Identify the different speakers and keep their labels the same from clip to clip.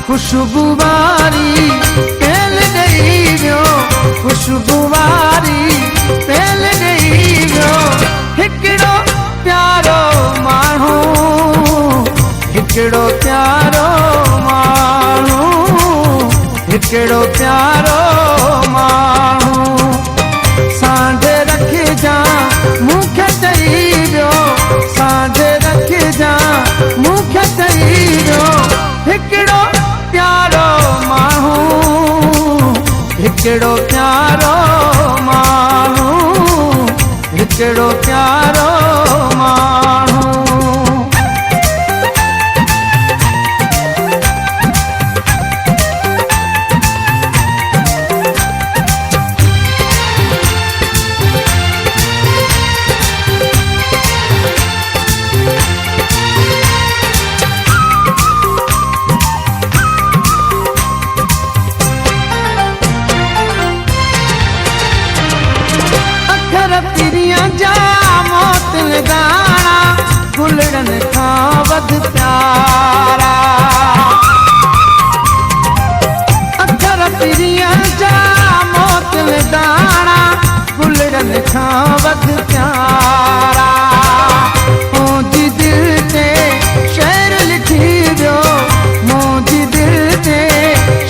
Speaker 1: खुशबू वारी पहल गई वियो, खुशबू वारी पहल गई वियो। हिकिड़ो प्यारो माण्हू, हिकिड़ो प्यारो माण्हू, हिकिड़ो प्यारो माण्हू सांढे रखिजा मूंखे चई वियो, सांढे रखिजा मूंखे चई वियो। हिकिड़ो प्यारो माण्हू, हिकिड़ो प्यारो माण्हू, हिकिड़ो प्यारो माण्हू। जा मौत लगाना गुलड़न खां वध प्यारा, अखर पिरियन जा मौत लगाना गुलड़न खां वध प्यारा। मुंहिंजी दिल ते शेर लिखी वियो, मुंहिंजी दिल ते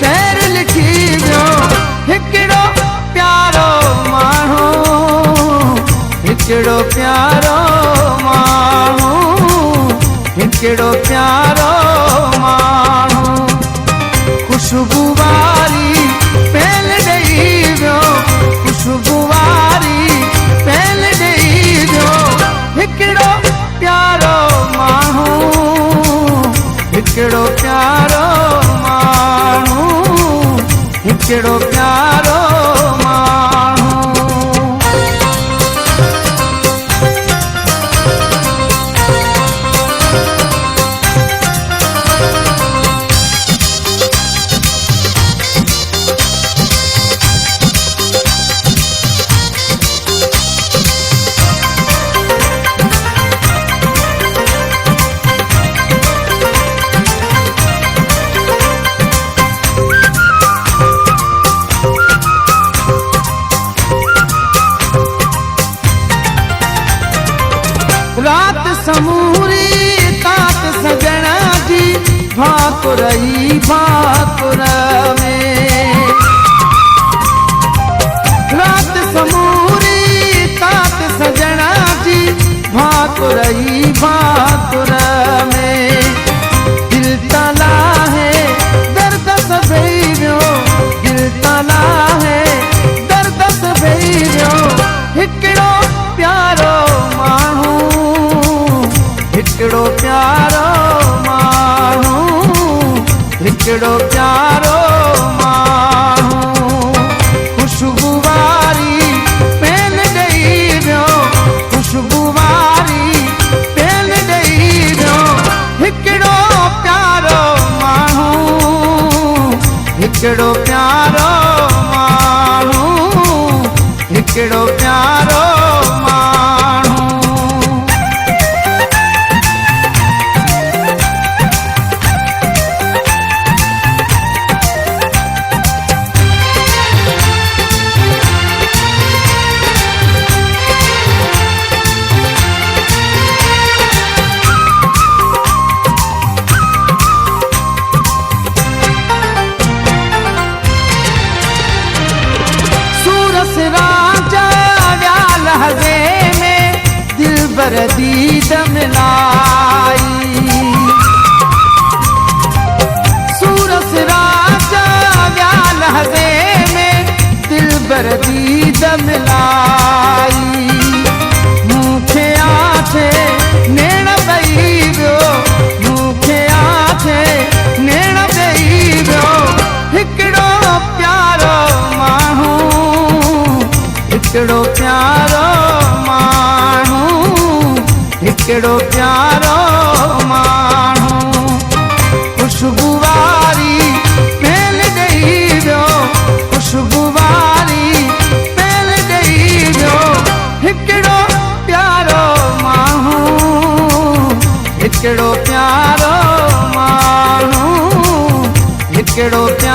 Speaker 1: शेर लिखी वियो। हिकिड़ो प्यारो माण्हू, हिकिड़ो प्यारो माण्हू, हिकिड़ो प्यारो माण्हू खुशबू वारी पहल ॾेई वियो, खुशबू वारी पहल ॾेई वियो। हिकिड़ो प्यारो माण्हू, हिकिड़ो प्यारो माण्हू, हिकिड़ो प्यारो माण्हू। रात समूरी तात सजणा जी भाकुर ई भाकुर में, रात समूरी तात सजणा जी भाकुर ई भाकुर में। दिल तला है दर्द सभई वियो, दिल तला है दर्द सभई वियो। हिकिड़ो प्यारो माण्हू, हिकिड़ो प्यारो माण्हू, हिकिड़ो प्यारो माण्हू खुशबू वारी पहल ॾेई वियो, खुशबू वारी पहल ॾेई वियो। हिकिड़ो प्यारो माण्हू, हिकिड़ो प्यारो माण्हू, हिकिड़ो प्यारो माण्हू। दिलबर दीद मिलाई, सूरस राजा व्याल हज़े में दिलबर दीद मिलाई। मूंखे आथे नेण पई वियो, मूंखे आथे नेण पई वियो। हिकिड़ो प्यारो माण्हू, हिकिड़ो प्यारो माण्हू, हिकिड़ो प्यारो माण्हू खुशबू वारी पहल ॾेई वियो, खुशबू वारी पहल ॾेई वियो। हिकिड़ो प्यारो माण्हू, हिकिड़ो प्यारो माण्हू, हिकिड़ो